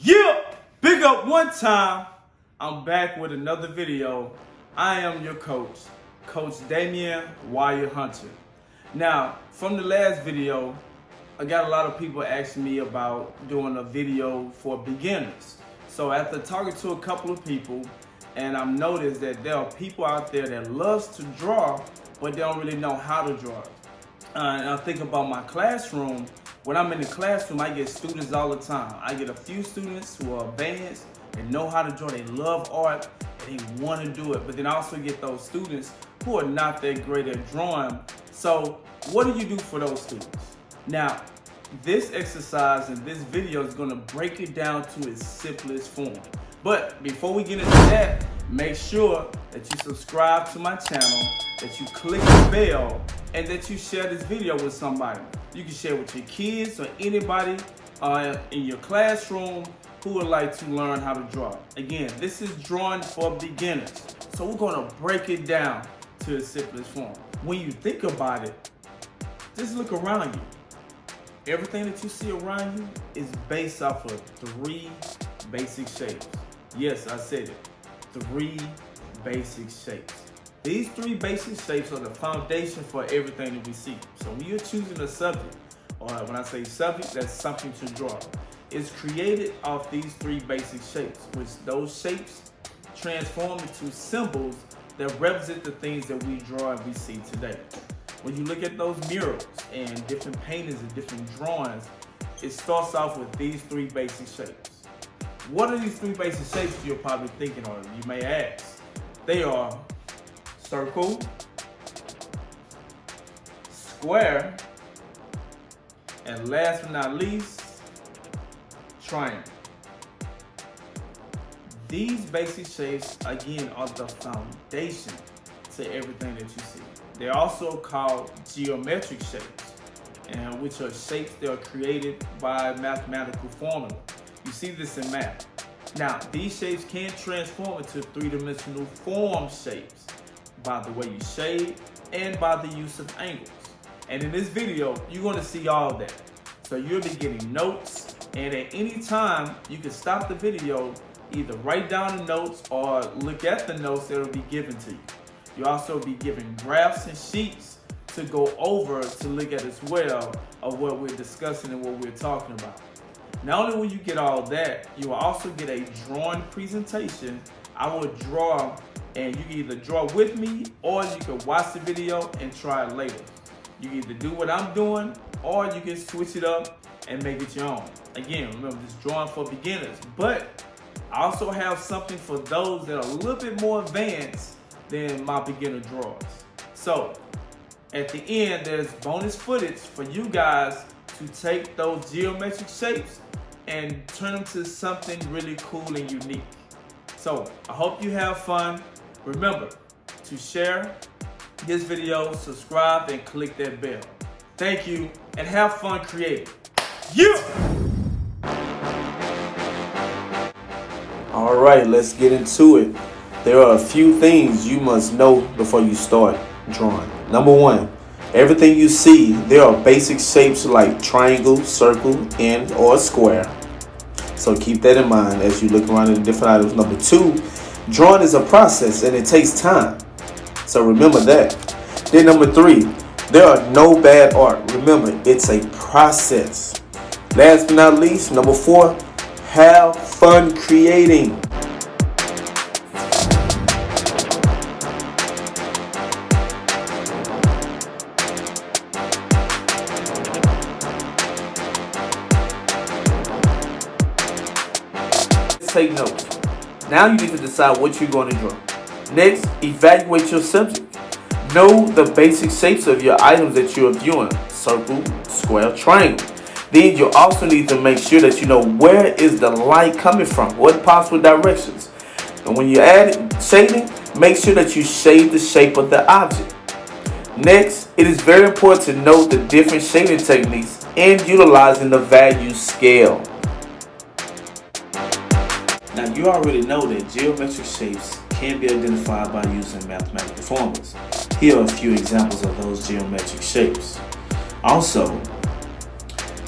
Yeah, big up one time. I'm back with another video. I am your coach, Coach Damian Wyre-Hunter. Now, from the last video, I got a lot of people asking me about doing a video for beginners. So after talking to a couple of people, and I've noticed that there are people out there that loves to draw, but they don't really know how to draw. And I think about my classroom. When I'm in the classroom, I get students all the time. I get a few students who are advanced and know how to draw. They love art and they want to do it. But then I also get those students who are not that great at drawing. So what do you do for those students? Now, this exercise in this video is going to break it down to its simplest form. But before we get into that, make sure that you subscribe to my channel, that you click the bell, and that you share this video with somebody. You can share with your kids or anybody in your classroom who would like to learn how to draw. Again, this is drawing for beginners. So we're gonna break it down to its simplest form. When you think about it, just look around you. Everything that you see around you is based off of 3 basic shapes. Yes, I said it, 3 basic shapes. These 3 basic shapes are the foundation for everything that we see. So when you're choosing a subject, or when I say subject, that's something to draw. It's created off these 3 basic shapes, which those shapes transform into symbols that represent the things that we draw and we see today. When you look at those murals and different paintings and different drawings, it starts off with these 3 basic shapes. What are these 3 basic shapes you're probably thinking of, you may ask? They are circle, square, and last but not least, triangle. These basic shapes, again, are the foundation to everything that you see. They're also called geometric shapes, and which are shapes that are created by mathematical formula. You see this in math. Now, these shapes can transform into 3-dimensional form shapes by the way you shade and by the use of angles. And in this video, you're going to see all that. So you'll be getting notes, and at any time, you can stop the video, either write down the notes or look at the notes that will be given to you. You'll also be given graphs and sheets to go over to look at as well of what we're discussing and what we're talking about. Not only will you get all that, you will also get a drawing presentation. I will draw, and you can either draw with me or you can watch the video and try it later. You can either do what I'm doing or you can switch it up and make it your own. Again, remember, this drawing for beginners, but I also have something for those that are a little bit more advanced than my beginner drawers. So at the end, there's bonus footage for you guys to take those geometric shapes and turn them to something really cool and unique. So I hope you have fun. Remember to share this video, subscribe, and click that bell. Thank you, and have fun creating. Yeah! All right, let's get into it. There are a few things you must know before you start drawing. Number 1, everything you see, there are basic shapes like triangle, circle, and or square. So keep that in mind as you look around at the different items. Number 2, drawing is a process and it takes time. So remember that. Then number 3, there are no bad art. Remember, it's a process. Last but not least, number 4, have fun creating. Take notes. Now you need to decide what you're going to draw. Next, evaluate your subject. Know the basic shapes of your items that you're viewing: circle, square, triangle. Then you also need to make sure that you know where is the light coming from, what possible directions. And when you add shading, make sure that you shade the shape of the object. Next, it is very important to know the different shading techniques and utilizing the value scale. Now you already know that geometric shapes can be identified by using mathematical formulas. Here are a few examples of those geometric shapes. Also,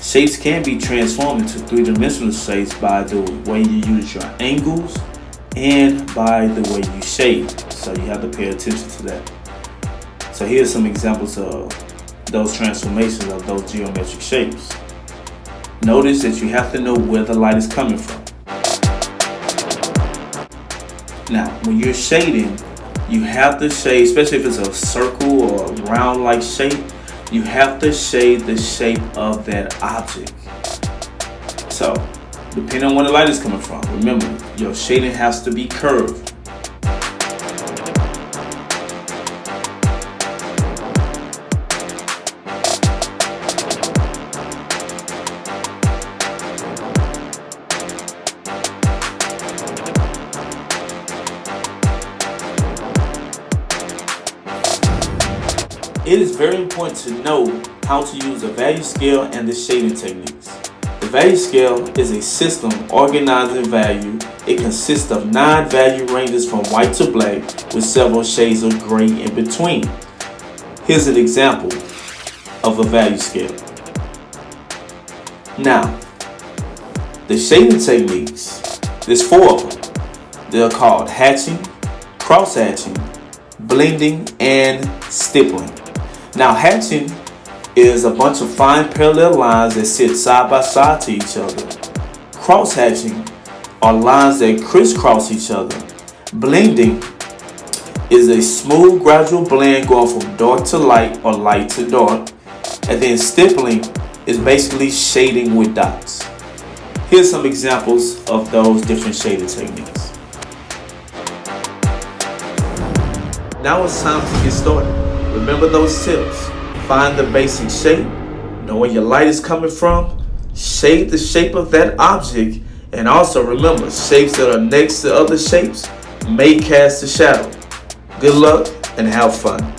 Shapes can be transformed into three-dimensional shapes by the way you use your angles and by the way you shade. So you have to pay attention to that. So here's some examples of those transformations of those geometric shapes. Notice that you have to know where the light is coming from. Now, when you're shading, you have to shade, especially if it's a circle or a round-like shape, you have to shade the shape of that object. So, depending on where the light is coming from, remember, your shading has to be curved. It is very important to know how to use the value scale and the shading techniques. The value scale is a system organizing value. It consists of 9 value ranges from white to black with several shades of gray in between. Here's an example of a value scale. Now, the shading techniques, there's 4 of them. They're called hatching, cross-hatching, blending, and stippling. Now, hatching is a bunch of fine parallel lines that sit side by side to each other. Cross-hatching are lines that crisscross each other. Blending is a smooth, gradual blend going from dark to light or light to dark. And then stippling is basically shading with dots. Here's some examples of those different shading techniques. Now it's time to get started. Remember those tips. Find the basic shape, know where your light is coming from, shade the shape of that object, and also remember, shapes that are next to other shapes may cast a shadow. Good luck and have fun.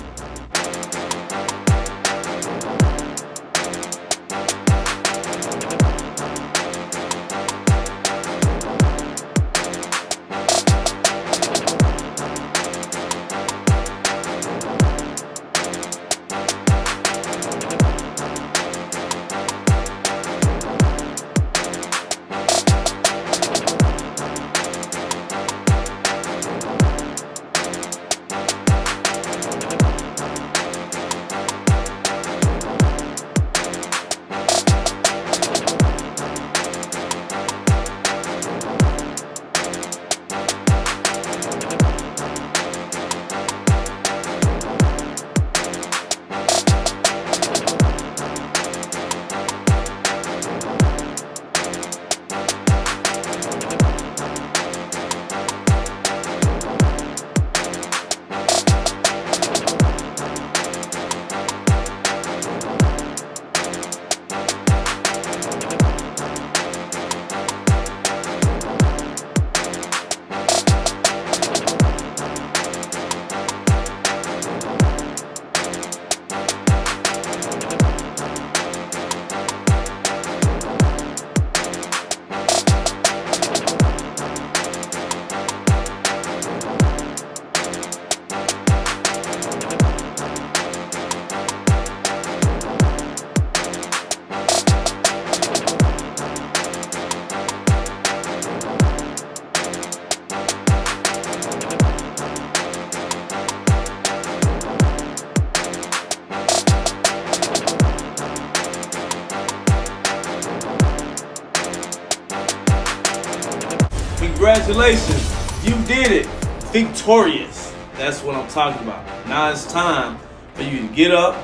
Congratulations, you did it. Victorious. That's what I'm talking about. Now it's time for you to get up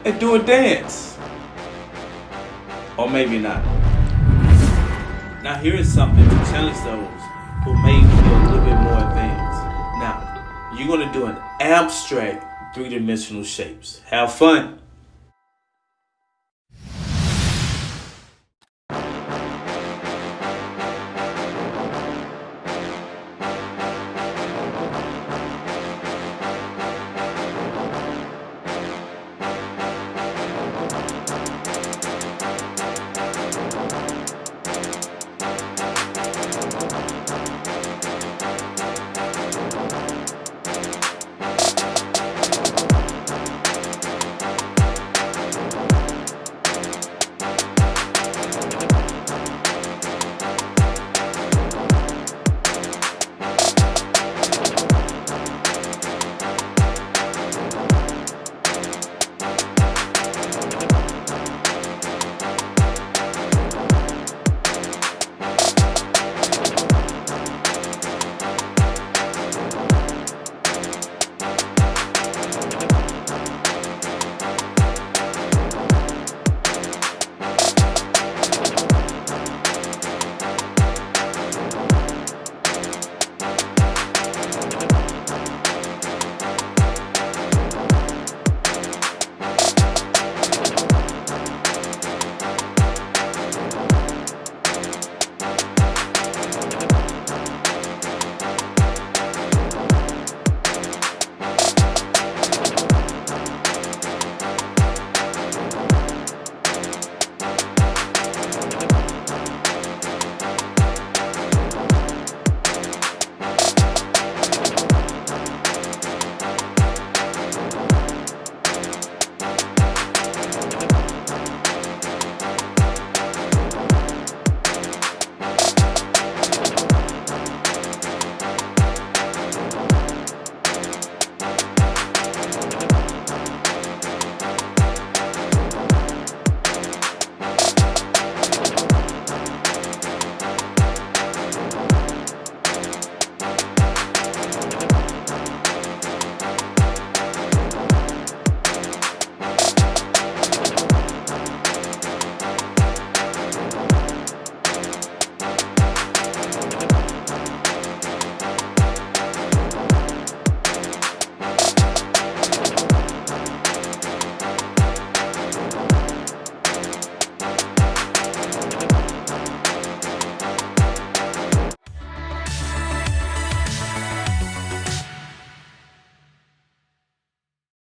and do a dance. Or maybe not. Now here is something to challenge those who may feel a little bit more advanced. Now, you're going to do an abstract 3-dimensional shapes. Have fun.